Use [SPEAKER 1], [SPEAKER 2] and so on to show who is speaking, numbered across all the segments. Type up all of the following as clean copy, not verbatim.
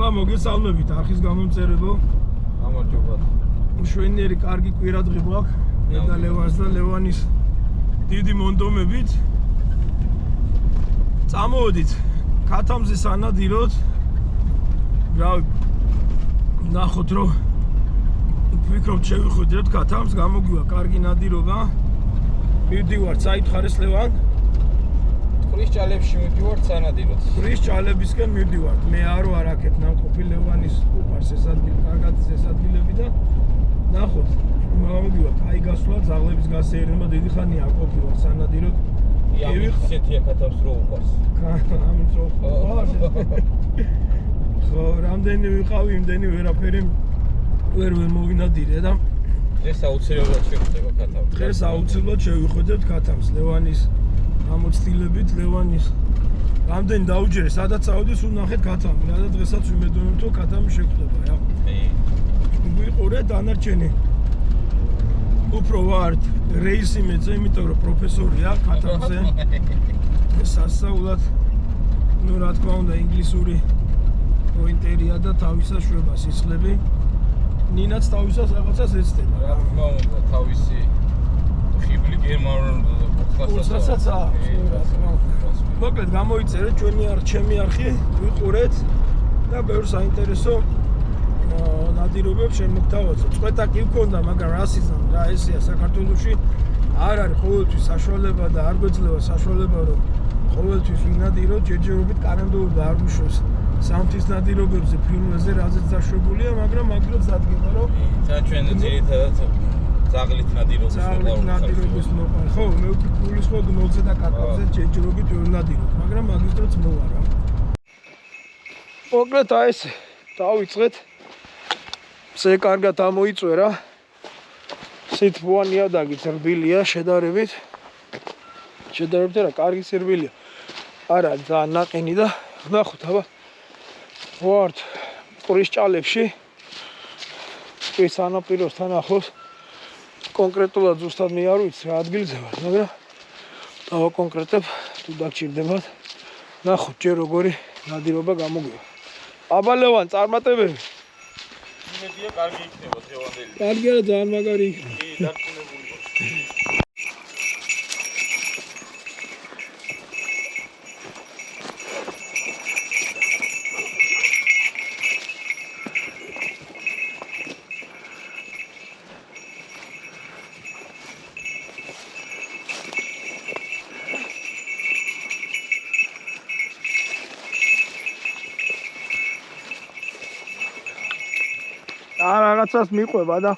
[SPEAKER 1] Აბა მოგესალმებით არხის გამომწერებო.
[SPEAKER 2] გამარჯობათ.
[SPEAKER 1] Მშვენიერი კარგი კვირადღი გვაქვს. მე და ლევანს და ლევანის დიდი მონდომებით. წამოვედით ქათამზე სანადიროთ. რავი ნახოთ რომ ვფიქრობთ შევიხვიდეთ ქათამს, გამოგვივა კარგი ნადირობა. მივდივართ საითხარეს ლევან.
[SPEAKER 2] ტყრის ჭალებში მივდივართ სანადიროთ.
[SPEAKER 1] ტყრის ჭალებისკენ მივდივართ. მე არო არ აქეთ ნამყოფი ლევანის უყარს ეს ადგილი, კარგად ეს ადგილები და ნახოთ. მოვივა კაი გასვლა ძაღლების გასეირნება დიდი ხანია არ ყოფილა სანადიროთ.
[SPEAKER 2] ისეთია ქათამს რო უყარს.
[SPEAKER 1] ამით რო უყარს. ხო, რამდენი ვიყავი, იმდენი ვერაფერი ვერ მოვინადირე და
[SPEAKER 2] დღეს აუცილებლად შევხვდება ქათამს.
[SPEAKER 1] დღეს აუცილებლად შევიხვდეთ ქათამს ლევანის ამოცდილებით, ლევანის რამდენი დაუჯერე, სადაც წავედეს უნახეთ ქათამი, რა და დღესაც ვიმედოვნებ რომ ქათამი შეხვდება, რა. ვიყურე დანარჩენი უფრო ვართ რეისი მეძე, იმიტომ რომ პროფესორია ქათამზე. სასწაულად, ну რა თქმა უნდა, ინგლისური პოინტერია და თავისაშვებას იცლები. ნინაც თავისას რაღაცას ეცდება.
[SPEAKER 2] რა თქმა უნდა, თავისი ხიბლი გერმანულ
[SPEAKER 1] კურსაცაც აქვს. მოკლედ გამოიწერეთ ჩემი არხი, ვიყურეთ და ბევრ საინტერესო ნადირობებს შემოგთავაზოთ. წვეთა კი მქონდა, მაგრამ რა სიზამ, რა ესეა საქართველოში არ არის ყოველთვის საშუალება და არ გვეძლევა საშუალება რომ ყოველთვის ვინადიროთ, ჯერჯერობით კანონმდებლობა არ გვიშვებს სამთის ნადირობებზე ფრინველზე რაზეც დაშვებულია, მაგრამ მაგრაც დადგება რომ
[SPEAKER 2] ჩვენ ძირითადად ძაღლით
[SPEAKER 1] ნადირობის მოყვა. ხო, მე გულისხმობ ნოლზე და კაკაბზე ჯერჯერობით ვერ ნადირობ, მაგრამ მაგის დროც მოვა რა. მოკლედ აი ეს დავიწყეთ. ზე კარგად ამოიწვერა. სითბო ნიადაგი ზრბილია შედარებით. შედარებით რა, კარგი სირბილია. არა, ძალიან ნაყინი და ნახოთ, აბა. ვართ ტყრის ჭალებში. ტყრის სანაპიროსთან ახლოს. კონკრეტულად ზუსტად მე არ ვიცი რა ადგილზე ვარ, მაგრამ დავაკონკრეტებ თუ დაგჭირდებათ. ნახოთ ჯერ როგორი ნადირობა გამოგვივა. აბა ლევან, წარმატებები.
[SPEAKER 2] იმედია კარგი იქნება თევანდელი.
[SPEAKER 1] კარგია და ძალიან მაგარი იქნება.
[SPEAKER 2] კი, დარწმუნებული ვარ.
[SPEAKER 1] რაღაცას მიყვება და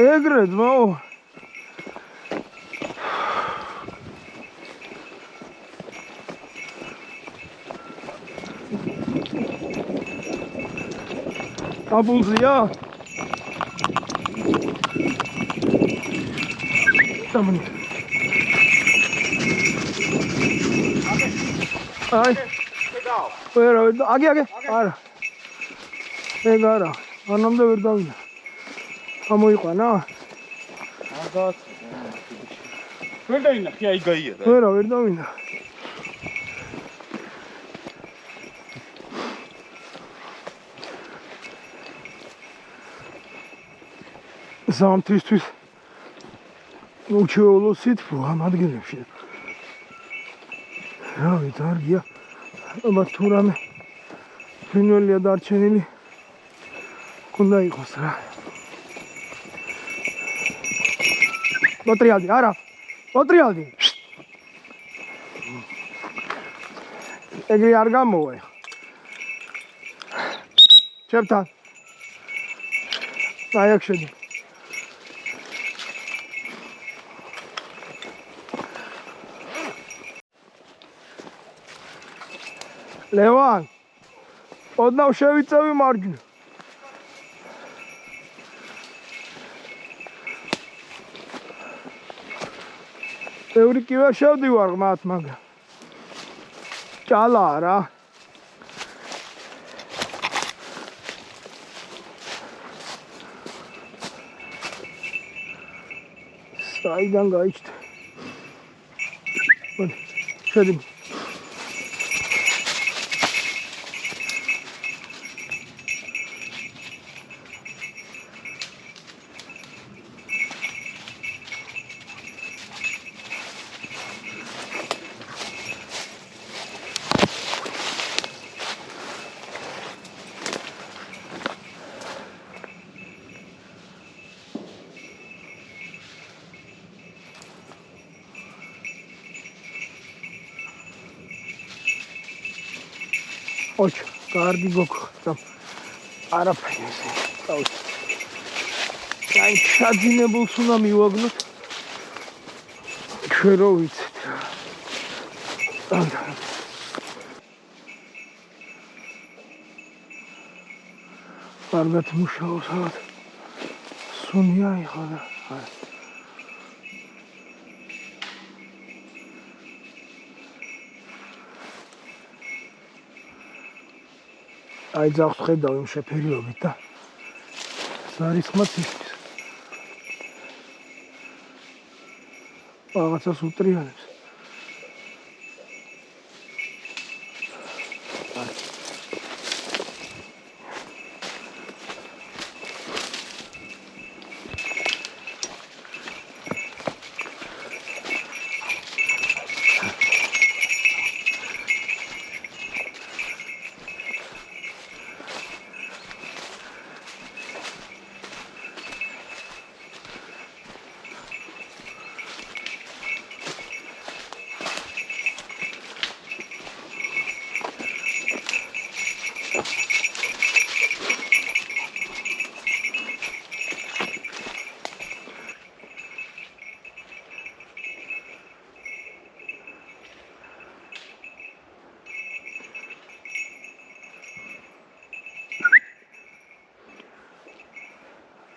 [SPEAKER 1] ეგრე ძმაო აბულზია დამნი აი ვერა აგი არა ეგ არა ანამდე ვერ დავიდა ამოიყვანა
[SPEAKER 2] ვერ დაინახე აი გაიარა
[SPEAKER 1] ვერა ვერ დავიდა ზამთრისთვის უჩვეულო სითბო ამ ადგილებში რავი დარგია აბა თუ რამე ფრინველია დარჩენილი უნდა იყოს რა მოტრიალდი არა მოტრიალდი ეგრე არ გამოვა ჩემთან აი აქ შედი ლევან ოდნავ შევიწევი მარჯვნივ. ბევრი კი ვერ შევდივარ ღმათ, მაგრამ ჭალაა რა. საიდან გაიჩნდა? მოდი, შედი. ოჩ, კარგი გოქრა. არაფერი ესე. წავიდე. აი, ჩაძინებულს უნდა მივაგნოთ. ჩვენ რო ვიცით რა. კარგად მუშაობს ალბათ. სუნია იყო და აი ძაღლს ხედავ იმ შეფერილობით და ზარისხმაც ისმის. რაღაცას უტრიანებს.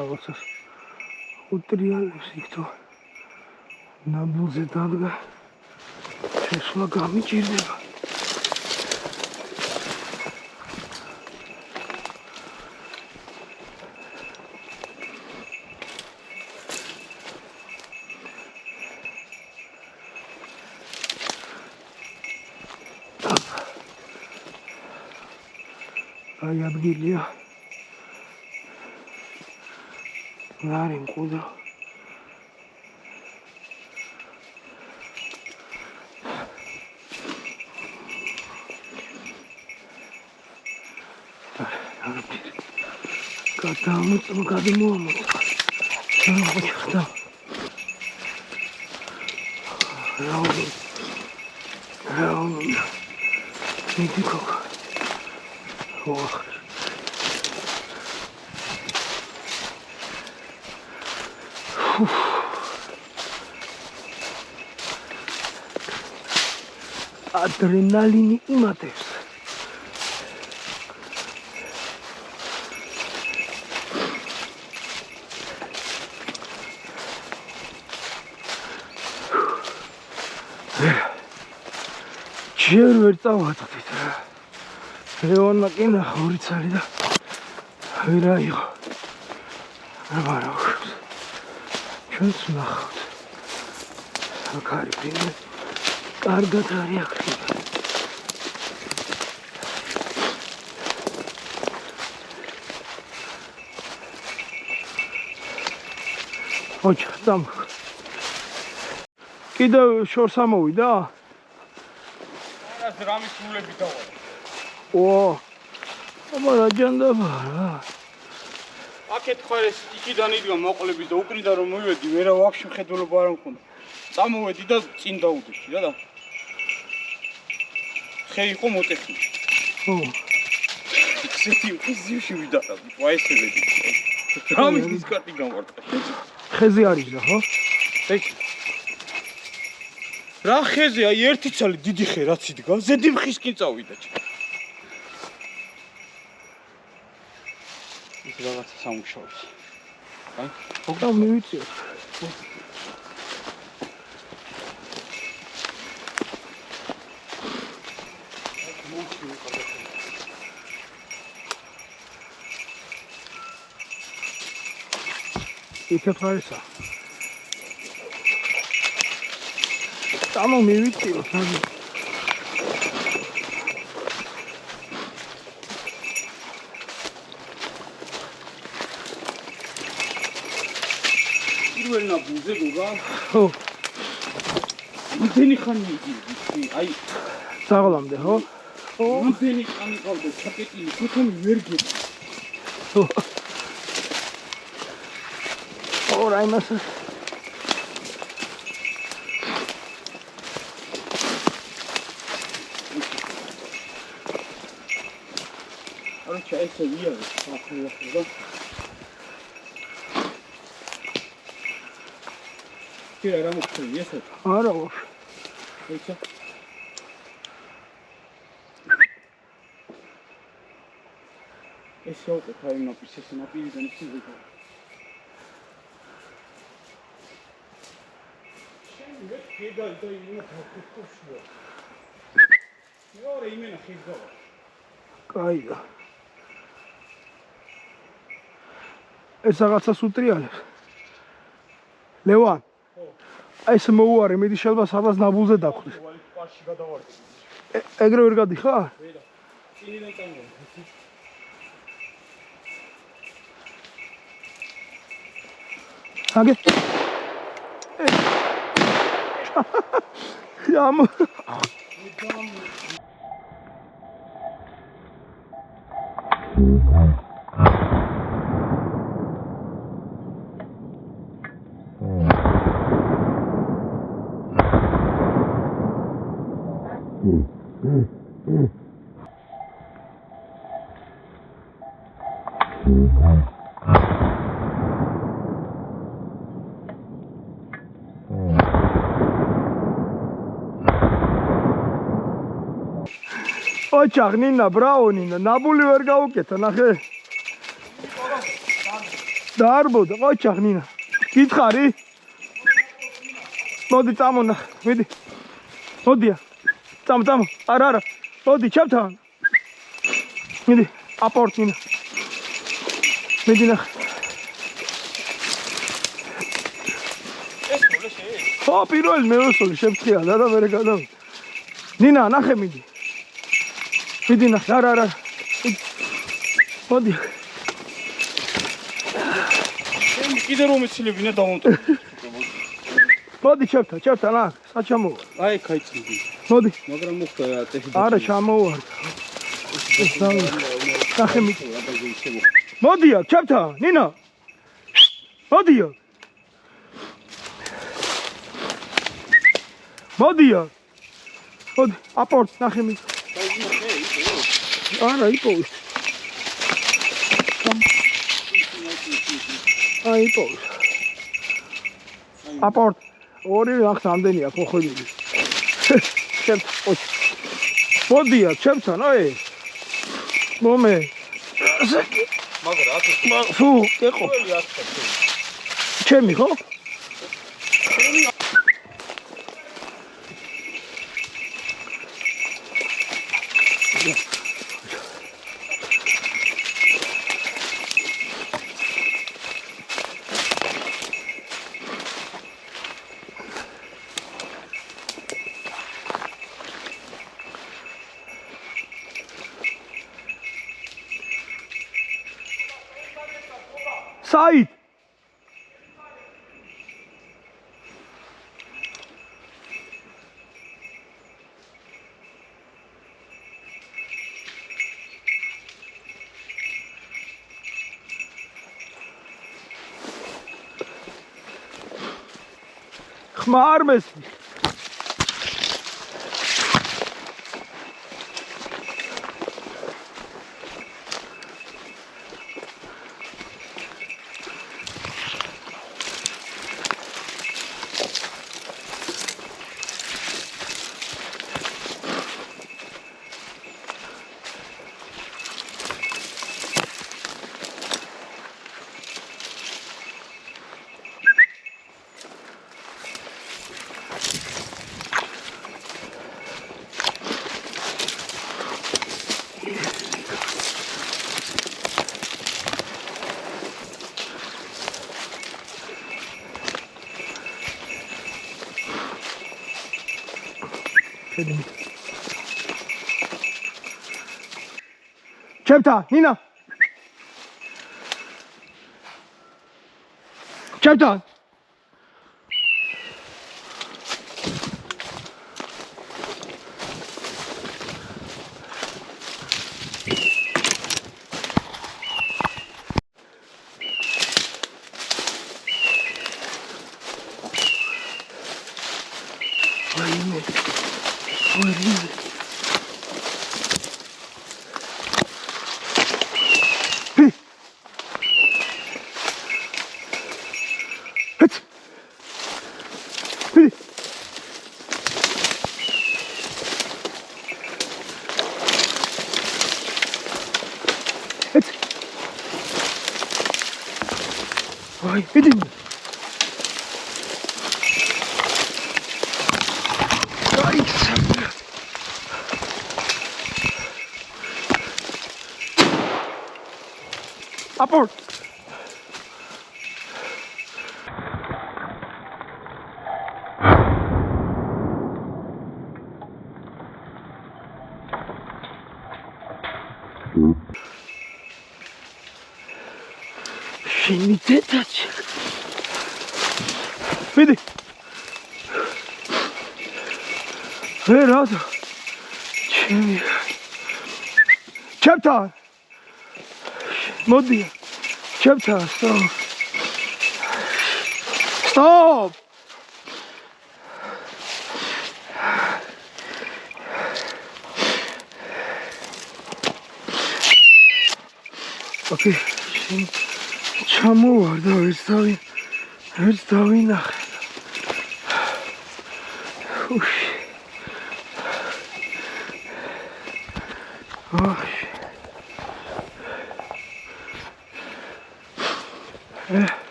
[SPEAKER 1] რაღაცას უტრიანებს იქ თუ ნაბულზე დადგა შესვლა გამიჭირდება. აი ადგილია არ იმყუდა. გადამოამოწმა. რა მიდი კოკა. ოხ. ადრენალინი იმატებს. ჯერ ვერ წავატყდით რა. ლეონმა კი ნახა 2 წელი და ვერ აიღო. რა ჩვენც ნახავთ. აქ არის ფინე. კარგად არის აქ. ოჩ, წამ. კიდევ შორს ამოვიდა?
[SPEAKER 2] არას რამის სულები დავა.
[SPEAKER 1] აბა რა ჯანდაბა რა.
[SPEAKER 2] აქეთ ხარ ეს იქიდან იდგა მოყოლების და უკრიდან რომ მივედი, ვერა ვაფშე მხედველობა არ მქონდა. წამოვედი და წინ დაუდეში რა და. ხე იყო მოტეხი. ისეთი ხიზივში ვიდაყავ. ვაისე ვედი. რამის დისკარტი გამარტყა.
[SPEAKER 1] ხეზე არის რა, ხო?
[SPEAKER 2] ეგ. რა ხეზე, აი ერთი ცალი დიდი ხე რაც იდგა, ზედი მხისკენ წავიდა. რაღაცა სამუშაოს. აი,
[SPEAKER 1] ხო, მივიწიო. იქეფარისა. Tamam მივიწიო, სამი.
[SPEAKER 2] პირველ ნაბუზე გოგა.
[SPEAKER 1] ხო.
[SPEAKER 2] მოდენი ხანი იგი. აი,
[SPEAKER 1] საღლამდე, ხო? ხო.
[SPEAKER 2] მოდენი ხანი ყავდა ჩაკეტილი, თვითონ ვერ გეტყვი.
[SPEAKER 1] ხო. ორ აიმას.
[SPEAKER 2] Короче, это я, охуенно, да? Теперь рамок весит.
[SPEAKER 1] არა ვაფშე.
[SPEAKER 2] Эйца. ეს აუტო თავი ეს ნაპირიდან ის ვიგო. შენ გედა და იმენა თქოშია. მეორე იმენა ხიზო.
[SPEAKER 1] კაია. ეს რაღაცას უტრიალებს. ლევან. ხო. აი ეს მოუარე, მიდი შეიძლება სადაც ნაბულზე დახვდეს.
[SPEAKER 2] პარში გადავარდი.
[SPEAKER 1] ეგრე ვერ გადიხარ?
[SPEAKER 2] ვერა. წინიდან წამო.
[SPEAKER 1] აგე. Yağmur. ოჩახ ნინა ბრაუნინა ნაბული ვერ გაუკეთა ნახე დაარბოდა ოჩახ ნინა გითხარი მოდი წამონა მიდი მოდია წამ არა მოდი ჩავთან მიდი აპორტ ნინა მიდი ნახე
[SPEAKER 2] ეს მოლე შე
[SPEAKER 1] ხო პირველი მეოსული შემწია და მე გადა ნინა ნახე მიდი მიდი ნახე არა მოდი
[SPEAKER 2] შენ კიდე რომ ეცილებინა დავონტო
[SPEAKER 1] მოდი ჩავთან რა საჩამო
[SPEAKER 2] აი кайწიდი
[SPEAKER 1] მოდი
[SPEAKER 2] მაგრამ მოხდა წესი
[SPEAKER 1] არა ჩამოვარ ნახე მიდი მოდია ჩავთან ნინა მოდია მოდი აპორტ ნახე მიდი არა იპოვე იპოვე აპორტ ორი ახს ამდენია ხო ხედილი მოდია ჩემთან აი მომე
[SPEAKER 2] მაგრამ
[SPEAKER 1] ფუ ეკო ჩემი ხო საით ხმარ მესმის Chapter, Nina. Chapter. Vay, gidin. Ay, Upward. Şimdi detach. Vedi. Verato. Şimdi. Chapter. Modi. Chapter. Stop. Stop. Okay. Şimdi. Çamur var da hırs davina. Uş. Ah.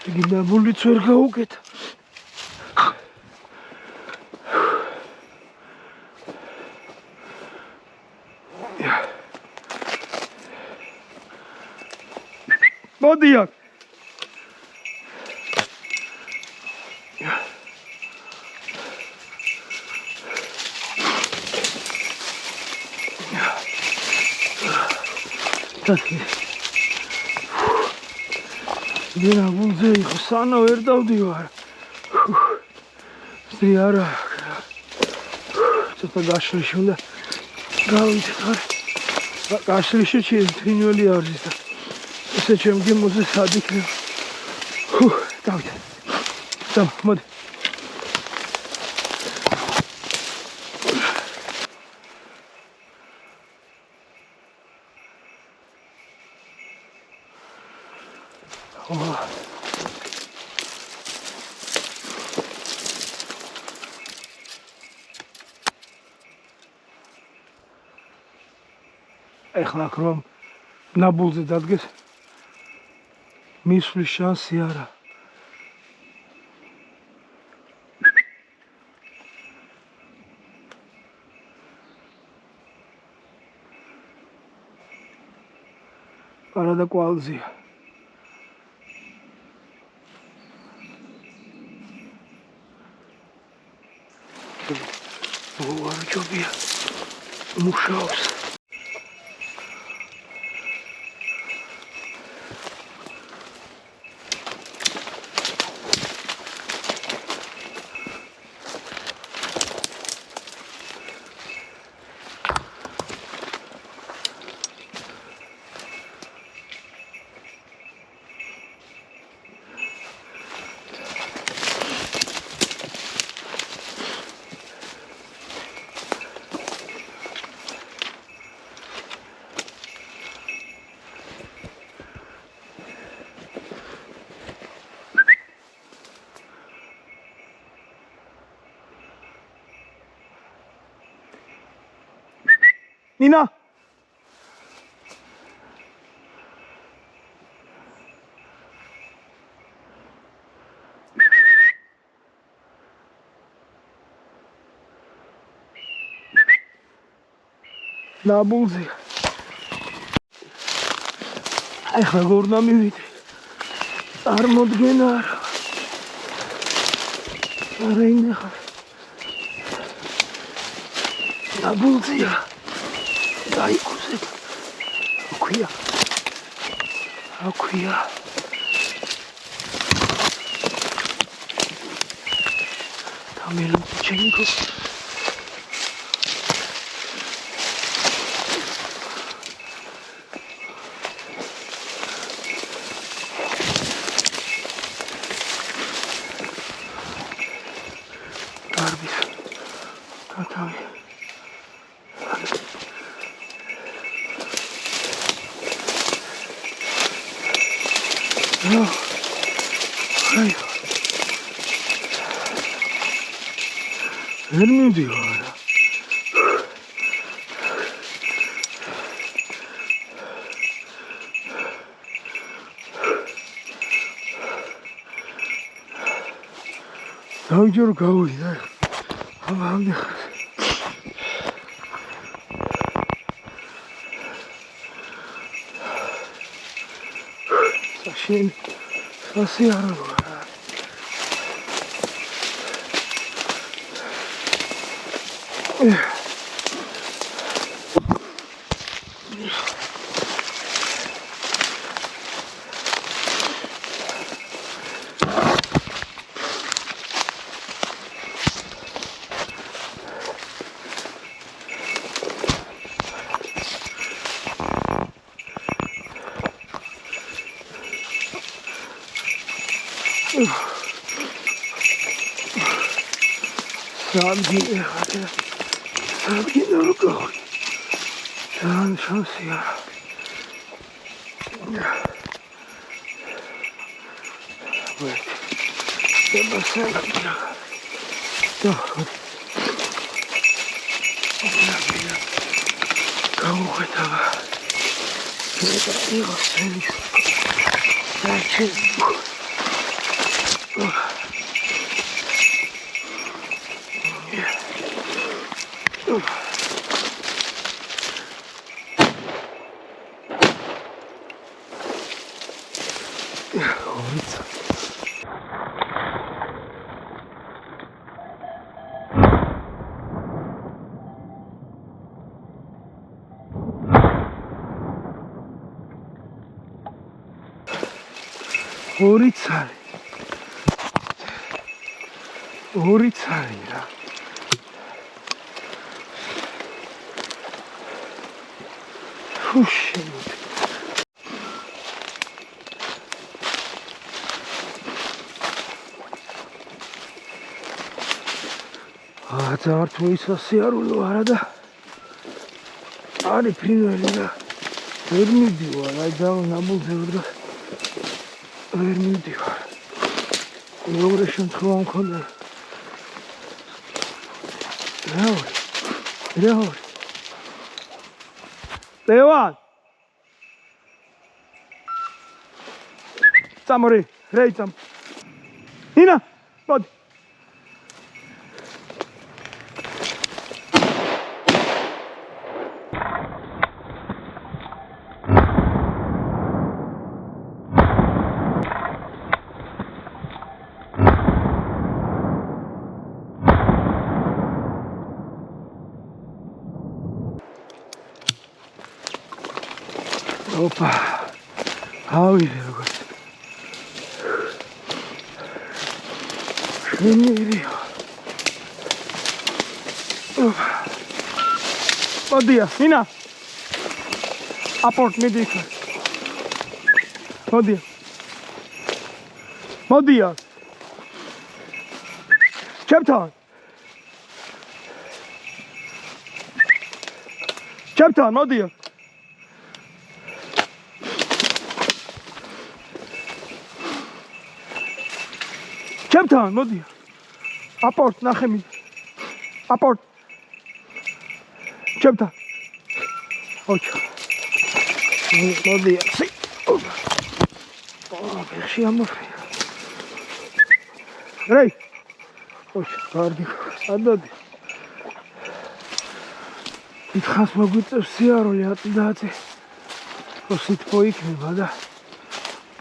[SPEAKER 1] Gimna bulli çorga uket. Modiyak. Dina bunze xusana ვერ დავდივარ. ზიარა. ცოტა გაშლიში უნდა გავიწევ. გაშლიში ჩინველი არის და ესე ჩემ გემოზე სად იქნება. დავიდე. სამ, მოდი. ეხლა რომ ნაბულზე დადგეს მისვლის შანსი არა. არადა კვალზია. ვარჯობია. მუშაობს. Nina. ნაბულზე. ახლა გორნა მივიდე. წარმოდგენა არა. არა ინახა. ნაბულზია. დაიქუზე. აქვია. აქვია. Milutchenko. Garbis. Tatami. No. Hey. ვერ მივდივარ. დავჯერ გავიდა. აბა საშენ სასიარულო. Sabgi hadi. Sabgi nerede? Sen şans ya. Evet. Ben basarım ya. Tamam. Kavga etme. Şurada iyi olsun. Gerçek bu. ორი ცალი რა. უშენ. ძართო ისასიარულო არა და არის ფრინველი და ვერ მივდივარ, აი და ნაბულზე ვერ მივდივარ. მეორე შემთხვევა მქონდა. Leon. Leon. Samori, reizam. Nina, mod. Opa, ავიდე როგორც. შენიერია. მოდია, ნინა. აპორტ მედიკა. მოდია. მოდია. ჩემთან. ჩემთან მოდია. ჩემთან მოდი აპორტ ნახე აპორტ ჩემთან ოჩა მოდი სი ოღონდ ამოფრე რეი ოჩა კარგი ადადი დიდხანს მოგვიწევს სიარული ატიდაათი რომ სითბო იქნება და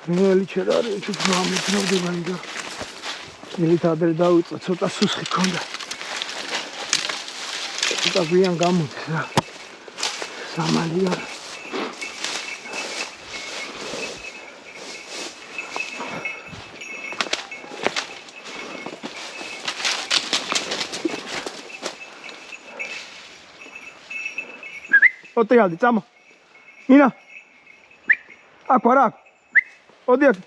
[SPEAKER 1] მელი ჩერა არის ჩუქ მომიწევდება ინდა მით ადრე დავიწყე ცოტა სუსხი ქონდა ცოტა გვიან გამოდის რა სამალია ოტიალდი წამო ნინა აქ ვარ აქ ოდი აქ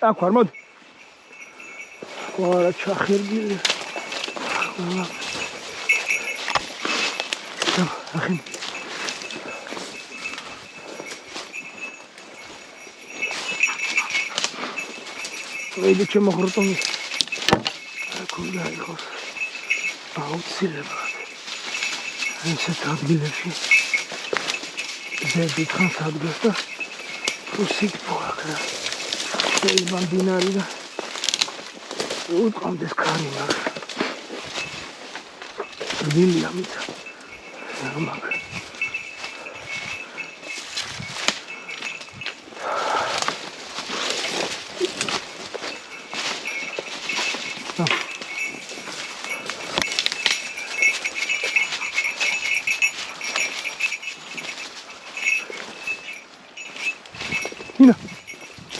[SPEAKER 1] აქ ვარ მოდი ვარა ჩახერგილი ახი ვედი შემოხრტომი აქულა იყოს აუცილებლად ესეთ ადგილებში ზედი ხანს ადგეს და უსიტყვა აქ რა შეიძლება მდინარი და უტყამდეს ქარი მაგ ვილია მიცა მაგ ნინა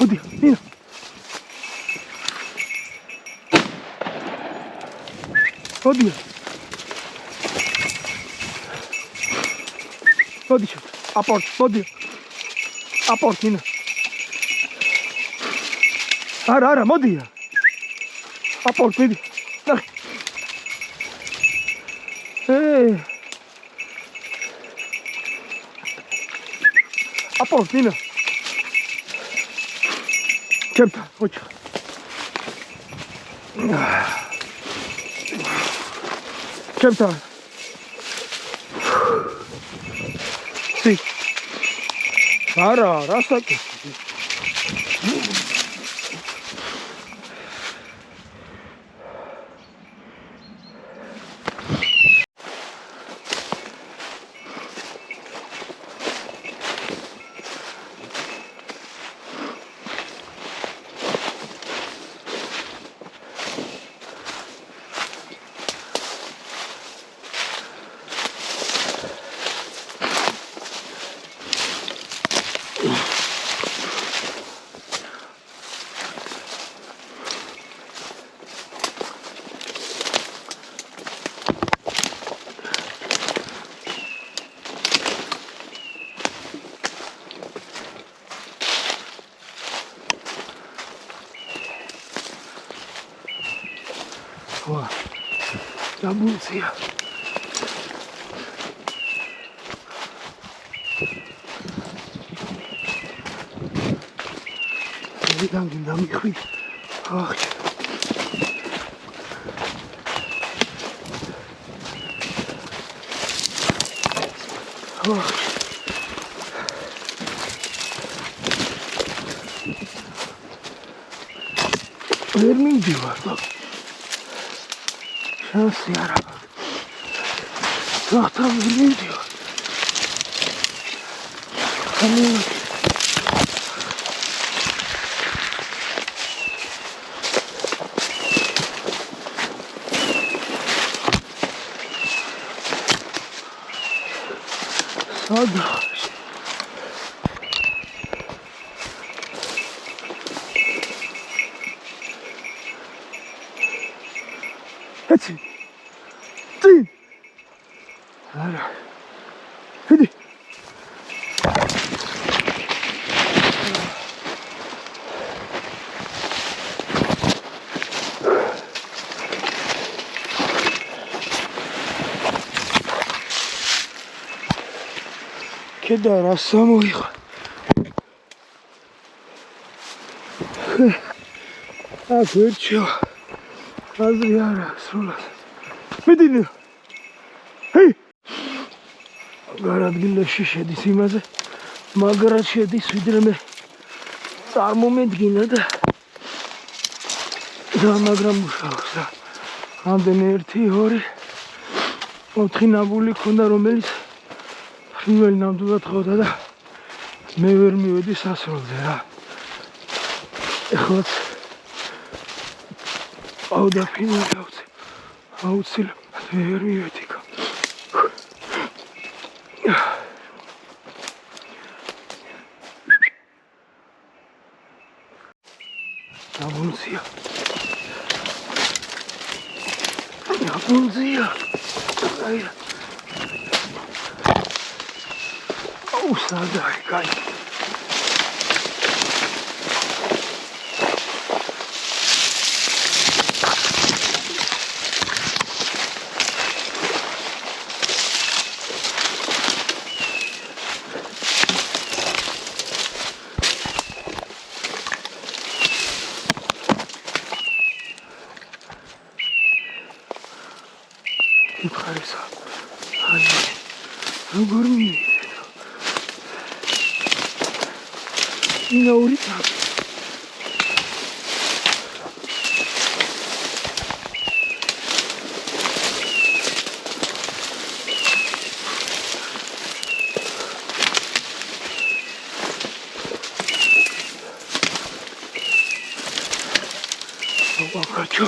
[SPEAKER 1] ოდი ნინა ოდი ოდი აპორტ ოდი აპორტ ნინა არა მოდი აპორტ მიდი ნახე აპორტ ნინა ჩემთან ოჩა ჩემთან სი არა რასაკეთე ვა დაბულცია ვიდან გინდა მიხვი ახ ვერ მივდივარ და შანსი არ აქვს ხახთან ვერ მივდივარ სადა Hadi. Değil. Hala. Hadi. Keda rassam uyuyor. Ha, görüyor. აზრი არ აქვს სრულად. მიდი ნინო. ჰეი! გარადგილებში შედის იმაზე, მაგრად შედის ვიდრე მე წარმომედგინა და მაგრამ მუშაობს და ამდენი 1 2 4 ნაბული ქონდა რომელიც ფრინველი ნამდვილად ხოვდა და მე ვერ მივედი სასროლზე რა ეხლაც აუდა ფრინველი აუცილებლად ვერ მივედი Abunzia. Oh, sadai, kai. Чё?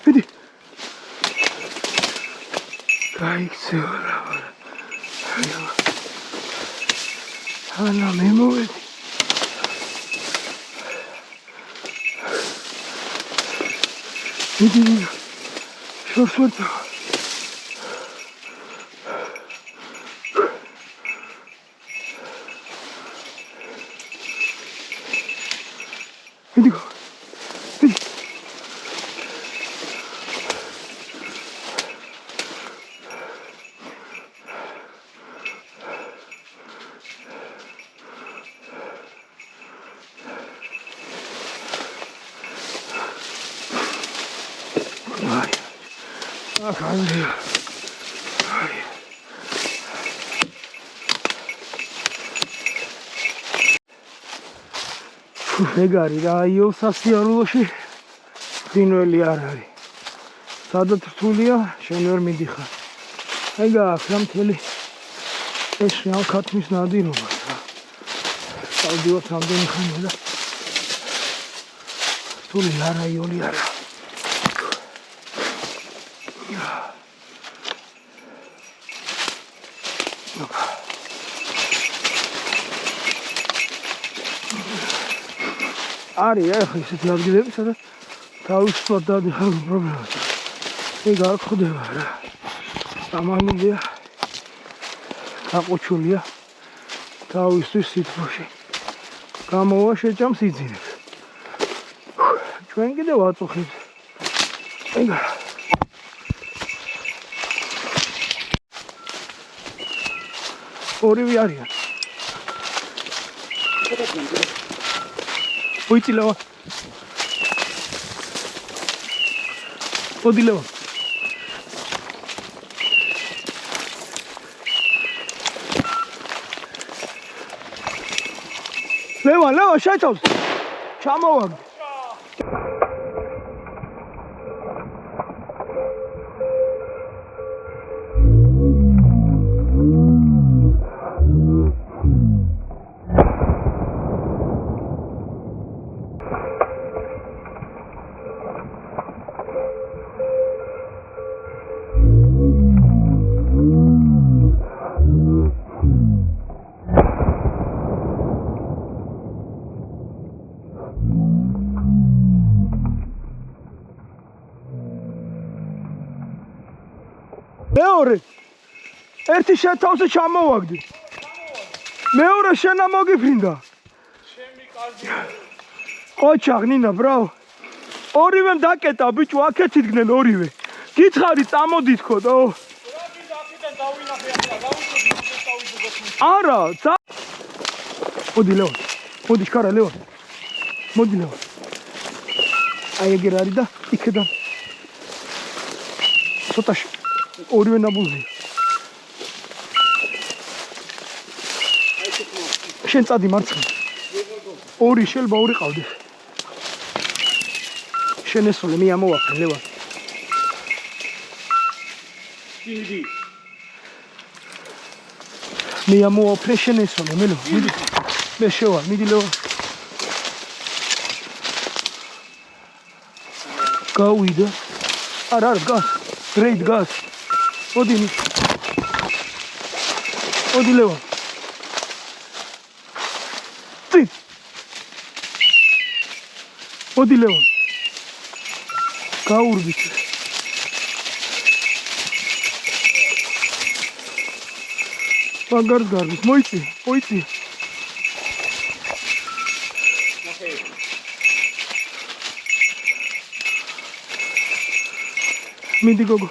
[SPEAKER 1] Иди. Кайк села. Она мимо. Иди. Что? Иди. Ах, Андрей. ეგარი რა იო სასიარულოში ფრინველი არ არის. სადაც რთულია, შენ ვერ მიდიხარ. ეგ აქვს რა მთელი ეს შალქათმის ნადირობა რა. წავდივართ რამდენი ხანია და რთული არა იოლი არა. არის ახლა ისეთი ადგილები, სადაც თავისუფლად დადიხარ პრობლემას. ეგ არ ხდება რა. ამალია გაყუჩულია თავისთვის სიტყვაში. გამოვა შეჭამს იძინებს. ჩვენ კიდევ აწუხებს. ეგ ორივე არიან. Uite Leo. Odi Leo. Leo, შეჭავს. ჩამოვაგ. მეორე ერთი შენ თავზე ჩამოვაგდი მეორე შენა მოგიფრინდა ჩემი კარგი ყოჩაღ ნინა ბრაო ორივემ დაკეტა ბიჭო აქეთ იდგნენ ორივე გითხარი წამოდით ხოდო? არა, მოდი ლევან. მოდი შკარა ლევან. მოდი ლევან. აი ეგ არის და იქიდან. ცოტა ორივე ნაბუზია. შენ წადი მარცხნივ. ორი შეიძლება ორი ყავდეს. შენ ესოლე მე ამოვაფრე ლევან.
[SPEAKER 2] დიდი.
[SPEAKER 1] მე ამოვაფრე შენ ესოლე მელო. მიდი. მე შევა, მიდი ლევან. გავიდა. არა, გას. რეიდ გას. მოდი. მოდი ლევან. მოდი ლევან. გაურბით. მაგარს გარბით. მოიწი. მიდი გოგო.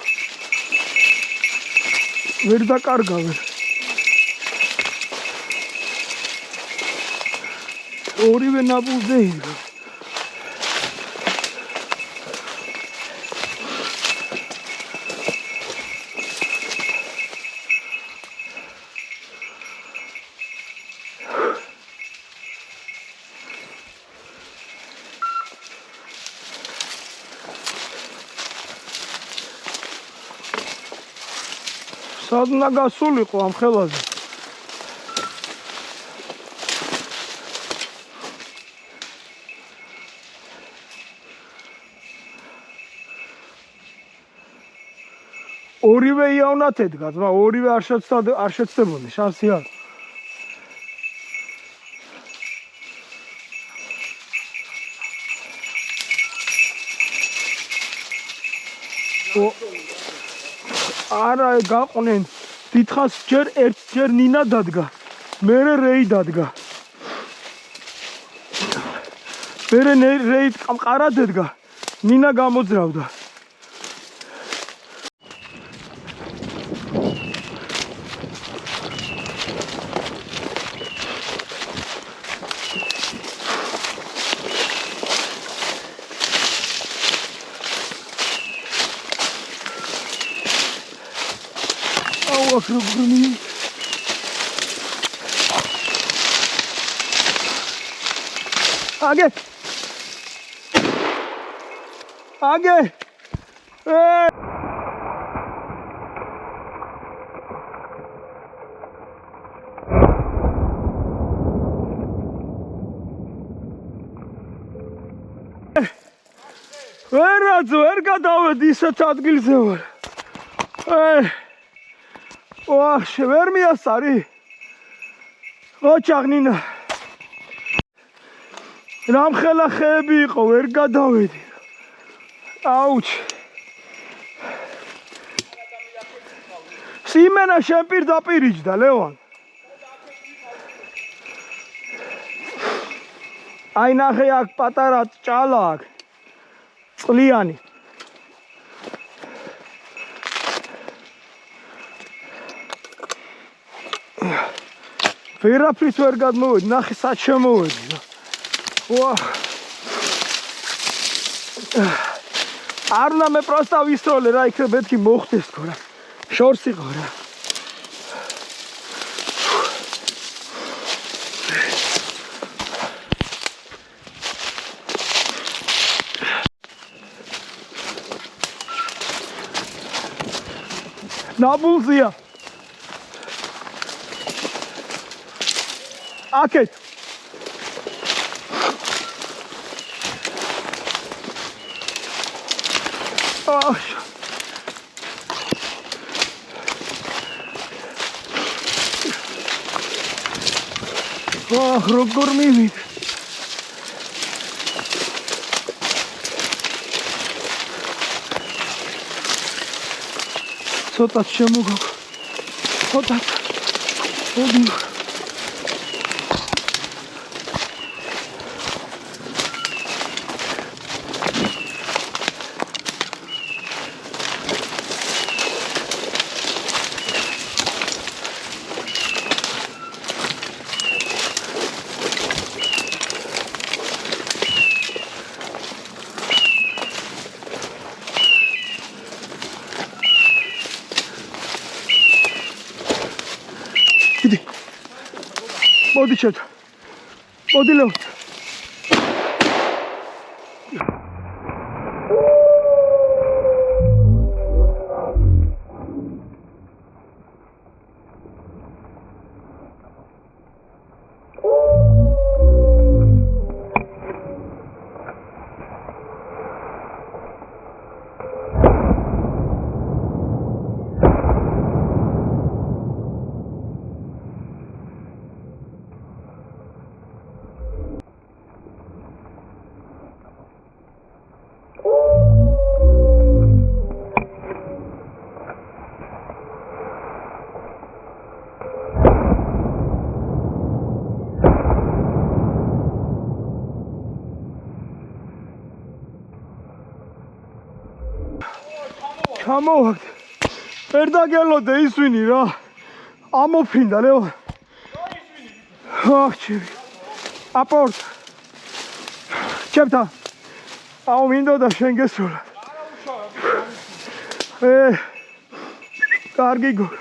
[SPEAKER 1] ვერ დაკარგა ვერ. ორივე ნაბუზე იდგა. სად უნდა გასულიყო ამ ხელაზე? ორივე იავნათ ედგა, ძმა, ორივე არ შეცდებოდი, შანსი არ. არა, გაყვნენ. დიდხანს ჯერ ნინა დადგა. მერე რეი დადგა. მერე რეი ყამყარა დადგა. ნინა გამოძრავდა. Ogromny. Age. ვერ გადავედი ისეთ ადგილზე ვარ. ვერ მიასწარი. ოჩაღნინა. რამხელა ხეები იყო, ვერ გადავედი. აუჩი. სიმენა შენ პირდაპირ იჯდა, ლევან. აი ნახე აქ პატარა ჭალა აქ. წყლიანი. ვერაფრით ვერ გადმოვედი, ნახე სად შემოვედი. არ უნდა მე პროსტა ვისროლე რა, იქ მეთქი მოხდეს თქო რა. შორს იყო რა. ნაბულზია. აკეთ. როგორ მივიდა. ცოტა შემოგო. ცოტა. მოდი. მოდი ჩეთ. მოდი ლევან. ჩამოვაგდე. ვერ დაგელოდე ისვინი რა. ამოფრინდა ლევან. აჩი. აპორტ. ჩემთან. აუ მინდოდა შენ გესროლა. კარგი გოგო.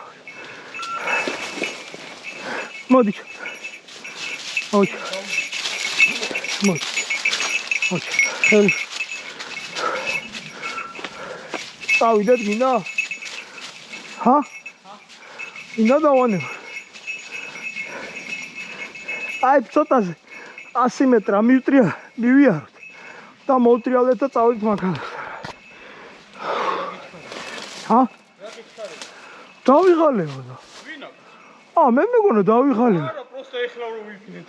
[SPEAKER 1] მოდი. მოდი. მოდი. მოდი. ავიდეთ გინდა? ჰა? გინდა დავანე. აი ცოტაზე 100 მეტრა მივტრია, მივიაროთ და მოვტრიალეთ და წავიდეთ მაგალითად. ჰა? დავიღალეო და. ვინა? მე მეგონა დავიღალეო. არა, პროსტა ეხლა რომ ვიფინეთ.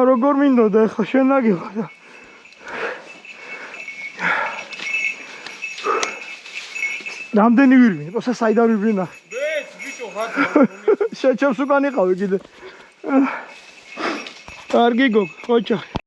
[SPEAKER 1] როგორ მინდოდა ეხლა შენ ნაგიღა და რამდენი ვირვინე? პროსტა საიდან ვირვინა? მეც ბიჭო ხარდა. შეჩემს უკან იყავი კიდე. კარგი გოგო, ოჩახი.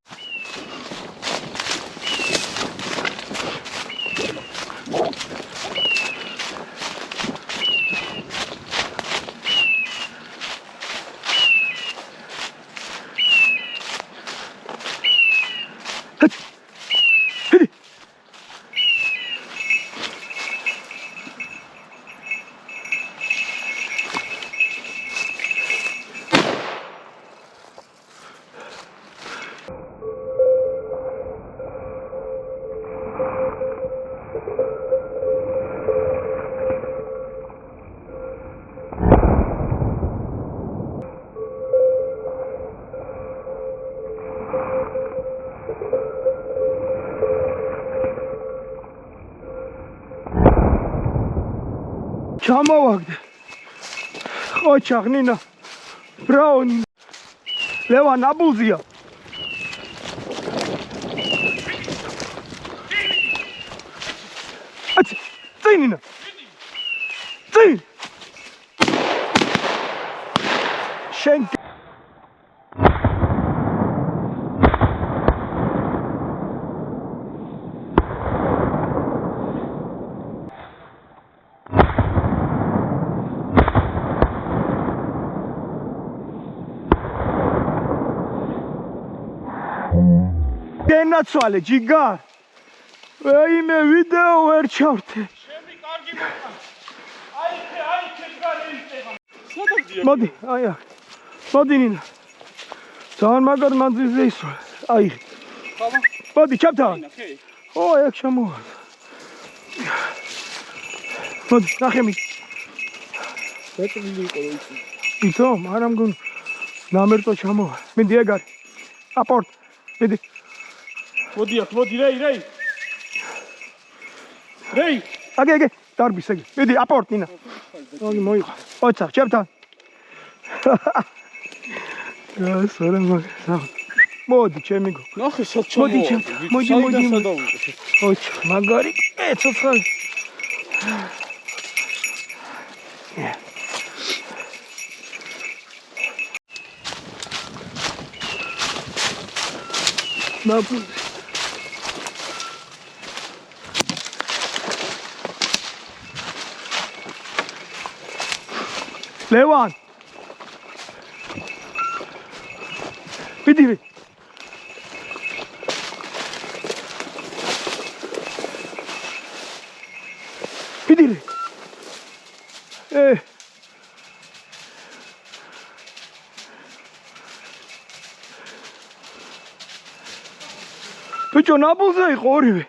[SPEAKER 1] ჩამოვაგდე. ოჩახ ნინა. ბრაუნი. ლევან აბულზია. აცი, წინინა. წინ. შენ ნაცვალე ჯიგარ. მე ვიდეო ვერ ჩავთე. შემი კარგი მოყვა. აი ჯიგარი ისება. მოდი, აი. მოდი ნინა. ძალიან მაგარ მანძილზე ისვლა. აი. მოდი ჩავთან. ეგ შემოვა. მოდი, ნახე. ბეთილი იყო ისი. იცო, მაგრამ გონ ნამერტო ჩამოვა. მინდი ეგარი. აპორტ. მიდი. მოდი აქ, მოდი, რეი. რეი. აგე, დარბის ეგ. მიდი, აპორტ ნინა. მოიღო. ოცა, ჩემთან. სორე მაგა. მოდი, ჩემი გო. ნახე, სად ჩამოვა. მოდი. ოცა, მაგარი. ცოცხალი. ნაპოლი. ლევან. პიდივი. პიდივი. ბიჭო, ნაბოლზე იყო ორივე.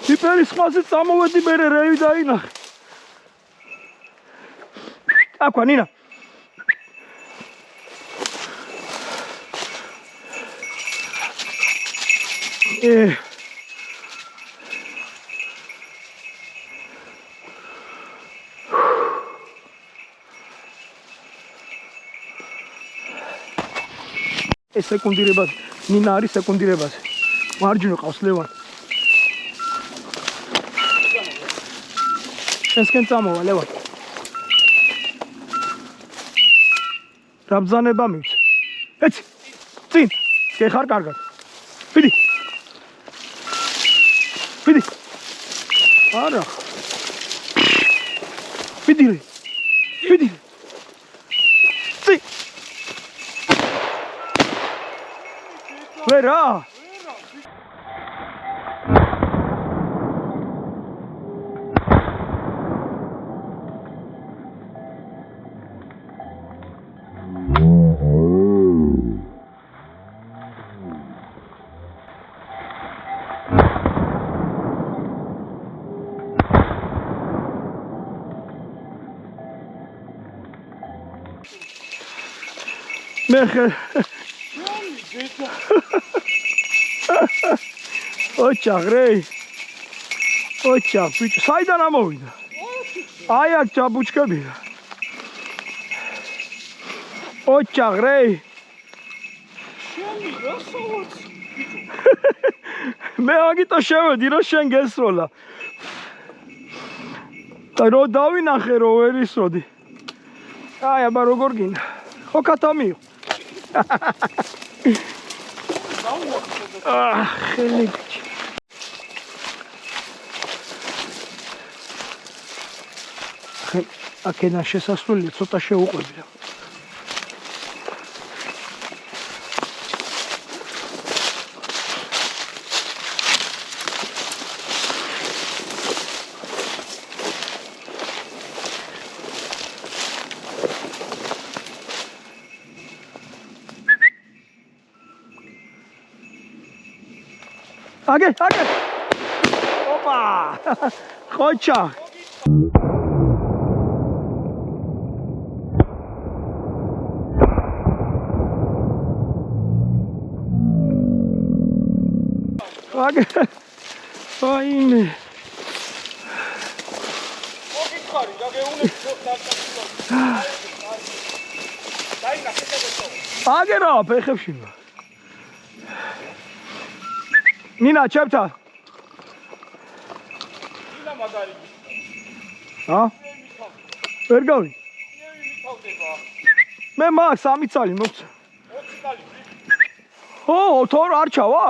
[SPEAKER 1] ტიპერის ხმაზე წამოვედი, მერე რეივი დაინახე. აქვა, ნინა. ეს სეკუნდირებას, ნინა არის სეკუნდირებაზე. მარჯვნივ ყავს ლევან. შენსკენ წამოვა, ლევან. რა ბრძანება მივცე? ეცი, წინ, გეხარ კარგად. ვიდი. ვიდი. არა. ვიდი. ვიდი. წინ. ვერა. მეხე ოჩაღრე ოჩაღ ბიჭო საიდან ამოვიდა აი აქ ჩაბუჩქებია ოჩაღრე შენი რასაუც მე აგიტო შევედი რომ შენ გესროლა და რო დავინახე რომ ვერ ისროდი აი აბა როგორ გინდა ხო კატამიო ხელი ბიჭი აქედან შესასვლელი ცოტა შეუყვებია Age. Opa! Khocha. Age. Oine. Ogitkhari, gageunes Age ra, ფეხებში. ნინა ჩებთა ნინა მაგარი ა ვერ გავი მე მაგ 3 წალი მოგცა 20 წალი ო თორ არ ჩავა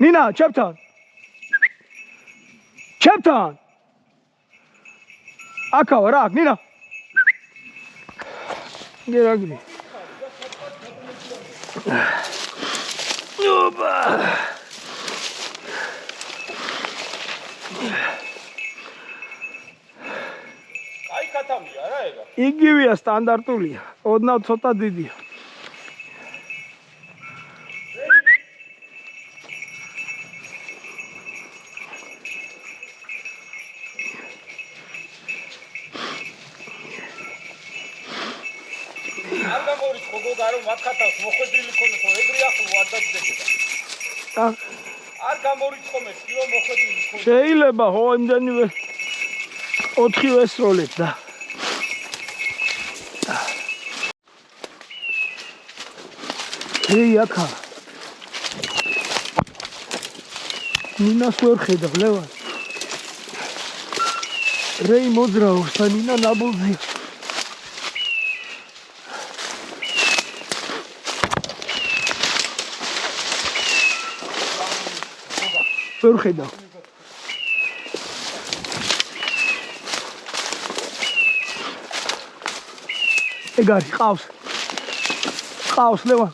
[SPEAKER 1] ნინა ჩებთან აკავა რა ნინა გერაგრი ოპა აი კატამია რა ეგა იგივეა სტანდარტულია ოდნავ ცოტა დიდია არ გამორის გოგო გარო მაქათავს მოხვედრილი ქონდეს ეგრე ახლო არ დაძებდა არ გამორიცხომეს კილო მოხვედრილი ქონდეს შეიძლება ხო იმდენივე 4 ვესროლებ და აკა ნინას ვერ ხედავ ლევან რეი მოძრაობს და ნინა ნაბოლზია ვერ ხედავ ეგარი ყავს ლევან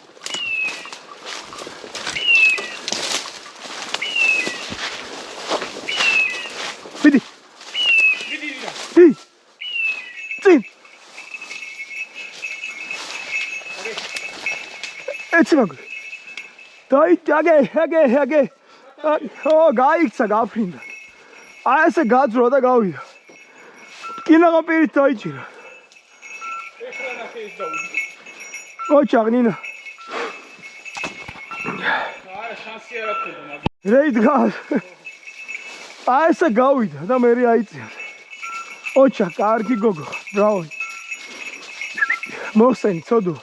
[SPEAKER 1] ვიდი წინ ეცი მაგ აგე გაიქცა გაფრინდა აი ესე გაძრო და გავიდა კინაღა პირით დაიჭირა
[SPEAKER 2] ეხლა ნახე ის დაუჭირა
[SPEAKER 1] ოჩაღ ნინა
[SPEAKER 2] არა შანსი არ აქვს მაგრამ
[SPEAKER 1] რეიდ გას აი ესე გავიდა და მე აიწია ოჩა კარგი გოგო ბრავო მოსენ ცოდო